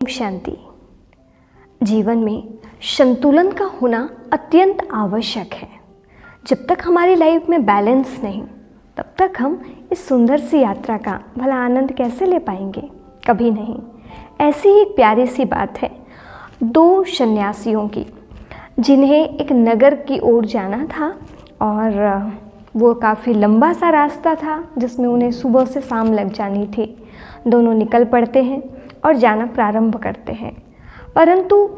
शांति। जीवन में संतुलन का होना अत्यंत आवश्यक है। जब तक हमारी लाइफ में बैलेंस नहीं, तब तक हम इस सुंदर सी यात्रा का भला आनंद कैसे ले पाएंगे? कभी नहीं। ऐसी ही एक प्यारी सी बात है दो सन्यासियों की, जिन्हें एक नगर की ओर जाना था और वो काफ़ी लंबा सा रास्ता था जिसमें उन्हें सुबह से शाम लग जानी थी। दोनों निकल पड़ते हैं और जाना प्रारंभ करते हैं, परंतु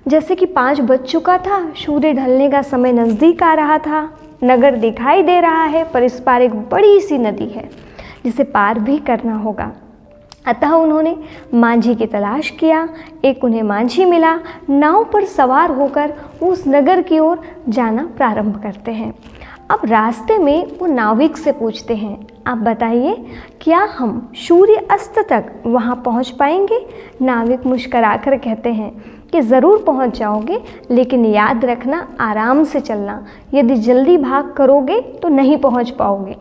जैसे कि 5 बज चुका था, सूर्य ढलने का समय नज़दीक आ रहा था, नगर दिखाई दे रहा है, पर इस पार एक बड़ी सी नदी है जिसे पार भी करना होगा। अतः उन्होंने मांझी की तलाश किया। एक उन्हें मांझी मिला। नाव पर सवार होकर वो उस नगर की ओर जाना प्रारंभ करते हैं। अब रास्ते में वो नाविक से पूछते हैं, आप बताइए, क्या हम सूर्य अस्त तक वहाँ पहुँच पाएंगे? नाविक मुस्कुराकर कहते हैं कि ज़रूर पहुँच जाओगे, लेकिन याद रखना, आराम से चलना। यदि जल्दी भाग करोगे तो नहीं पहुँच पाओगे।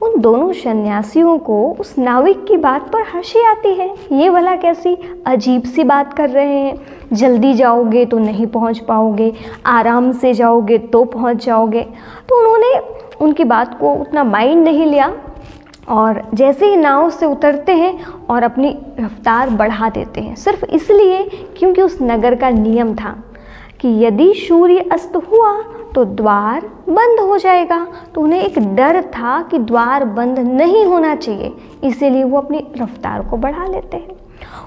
उन दोनों सन्यासियों को उस नाविक की बात पर हंसी आती है। ये भला कैसी अजीब सी बात कर रहे हैं, जल्दी जाओगे तो नहीं पहुंच पाओगे, आराम से जाओगे तो पहुंच जाओगे। तो उन्होंने उनकी बात को उतना माइंड नहीं लिया और जैसे ही नाव से उतरते हैं और अपनी रफ्तार बढ़ा देते हैं, सिर्फ इसलिए क्योंकि उस नगर का नियम था कि यदि सूर्य अस्त हुआ तो द्वार बंद हो जाएगा। तो उन्हें एक डर था कि द्वार बंद नहीं होना चाहिए, इसीलिए वो अपनी रफ्तार को बढ़ा लेते हैं।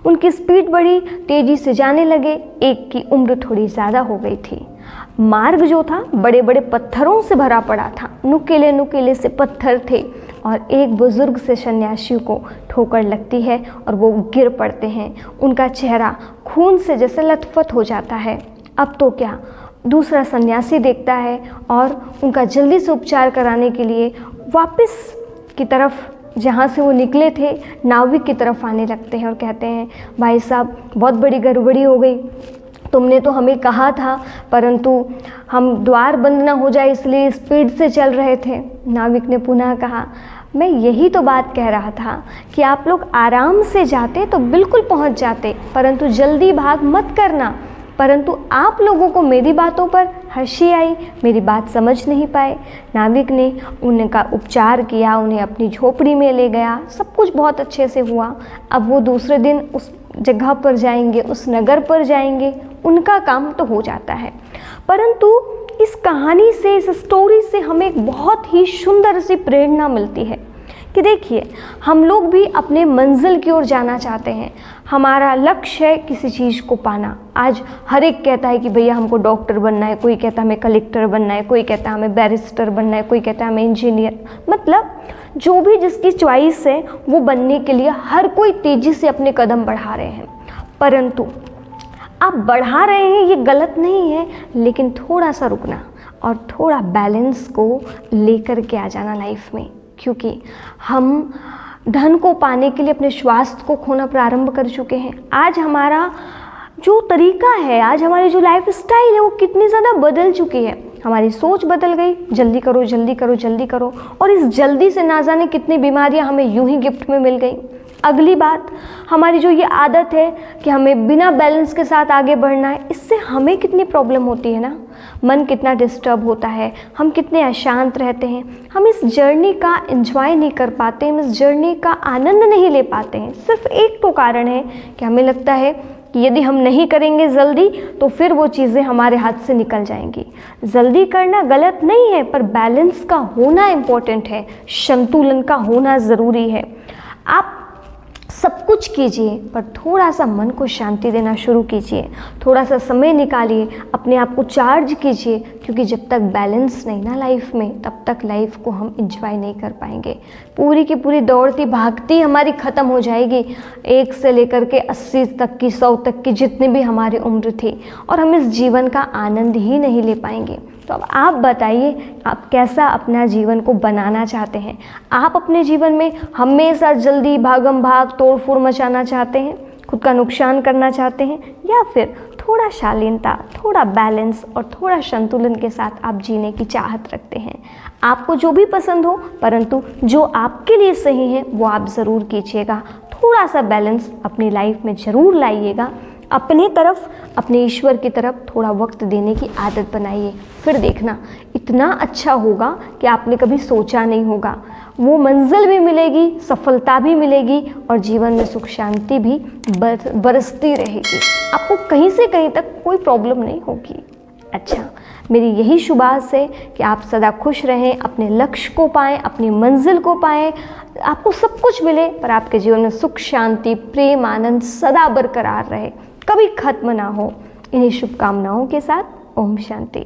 उनकी स्पीड बढ़ी, तेज़ी से जाने लगे। एक की उम्र थोड़ी ज़्यादा हो गई थी। मार्ग जो था बड़े बड़े पत्थरों से भरा पड़ा था, नुकीले नुकीले से पत्थर थे और एक बुजुर्ग से सन्यासी को ठोकर लगती है और वो गिर पड़ते हैं। उनका चेहरा खून से जैसे लथपथ हो जाता है। अब तो क्या, दूसरा सन्यासी देखता है और उनका जल्दी से उपचार कराने के लिए वापस की तरफ, जहाँ से वो निकले थे, नाविक की तरफ आने लगते हैं और कहते हैं, भाई साहब, बहुत बड़ी गड़बड़ी हो गई। तुमने तो हमें कहा था, परंतु हम द्वार बंद ना हो जाए इसलिए स्पीड से चल रहे थे। नाविक ने पुनः कहा, मैं यही तो बात कह रहा था कि आप लोग आराम से जाते तो बिल्कुल पहुंच जाते, परंतु जल्दी भाग मत करना। परंतु आप लोगों को मेरी बातों पर हंसी आई, मेरी बात समझ नहीं पाए। नाविक ने उनका उपचार किया, उन्हें अपनी झोपड़ी में ले गया, सब कुछ बहुत अच्छे से हुआ। अब वो दूसरे दिन उस जगह पर जाएंगे, उस नगर पर जाएंगे, उनका काम तो हो जाता है। परंतु इस कहानी से, इस स्टोरी से हमें एक बहुत ही सुंदर सी प्रेरणा मिलती है कि देखिए, हम लोग भी अपने मंजिल की ओर जाना चाहते हैं। हमारा लक्ष्य है किसी चीज़ को पाना। आज हर एक कहता है कि भैया हमको डॉक्टर बनना है, कोई कहता है हमें कलेक्टर बनना है, कोई कहता है हमें बैरिस्टर बनना है, कोई कहता है हमें इंजीनियर। मतलब जो भी जिसकी चॉइस है वो बनने के लिए हर कोई तेज़ी से अपने कदम बढ़ा रहे हैं। परंतु आप बढ़ा रहे हैं, ये गलत नहीं है, लेकिन थोड़ा सा रुकना और थोड़ा बैलेंस को लेकर के आ जाना लाइफ में। क्योंकि हम धन को पाने के लिए अपने स्वास्थ्य को खोना प्रारंभ कर चुके हैं। आज हमारा जो तरीका है, आज हमारी जो लाइफ स्टाइल है, वो कितनी ज़्यादा बदल चुकी है। हमारी सोच बदल गई, जल्दी करो जल्दी करो जल्दी करो, और इस जल्दी से ना जाने कितनी बीमारियां हमें यूं ही गिफ्ट में मिल गई। अगली बात, हमारी जो ये आदत है कि हमें बिना बैलेंस के साथ आगे बढ़ना है, इससे हमें कितनी प्रॉब्लम होती है ना। मन कितना डिस्टर्ब होता है, हम कितने अशांत रहते हैं, हम इस जर्नी का एंजॉय नहीं कर पाते, हम इस जर्नी का आनंद नहीं ले पाते हैं। सिर्फ एक तो कारण है कि हमें लगता है कि यदि हम नहीं करेंगे जल्दी तो फिर वो चीज़ें हमारे हाथ से निकल जाएंगी। जल्दी करना गलत नहीं है, पर बैलेंस का होना इम्पोर्टेंट है, संतुलन का होना ज़रूरी है। आप सब कुछ कीजिए, पर थोड़ा सा मन को शांति देना शुरू कीजिए, थोड़ा सा समय निकालिए, अपने आप को चार्ज कीजिए, क्योंकि जब तक बैलेंस नहीं ना लाइफ में, तब तक लाइफ को हम एंजॉय नहीं कर पाएंगे। पूरी की पूरी दौड़ती भागती हमारी ख़त्म हो जाएगी, 1 से लेकर के 80 तक की, 100 तक की जितनी भी हमारी उम्र थी, और हम इस जीवन का आनंद ही नहीं ले पाएंगे। तो अब आप बताइए, आप कैसा अपना जीवन को बनाना चाहते हैं? आप अपने जीवन में हमेशा जल्दी भागम भाग तोड़ फोड़ मचाना चाहते हैं, खुद का नुकसान करना चाहते हैं, या फिर थोड़ा शालीनता, थोड़ा बैलेंस और थोड़ा संतुलन के साथ आप जीने की चाहत रखते हैं? आपको जो भी पसंद हो, परंतु जो आपके लिए सही है वो आप ज़रूर कीजिएगा। थोड़ा सा बैलेंस अपनी लाइफ में ज़रूर लाइएगा। अपनी तरफ, अपने ईश्वर की तरफ थोड़ा वक्त देने की आदत बनाइए, फिर देखना इतना अच्छा होगा कि आपने कभी सोचा नहीं होगा। वो मंजिल भी मिलेगी, सफलता भी मिलेगी और जीवन में सुख शांति भी बरसती रहेगी। आपको कहीं से कहीं तक कोई प्रॉब्लम नहीं होगी। अच्छा, मेरी यही शुभ आस है कि आप सदा खुश रहें, अपने लक्ष्य को पाएं, अपनी मंजिल को पाएं, आपको सब कुछ मिले पर आपके जीवन में सुख शांति प्रेम आनंद सदा बरकरार रहे, कभी खत्म ना हो। इन्हीं शुभकामनाओं के साथ ओम शांति।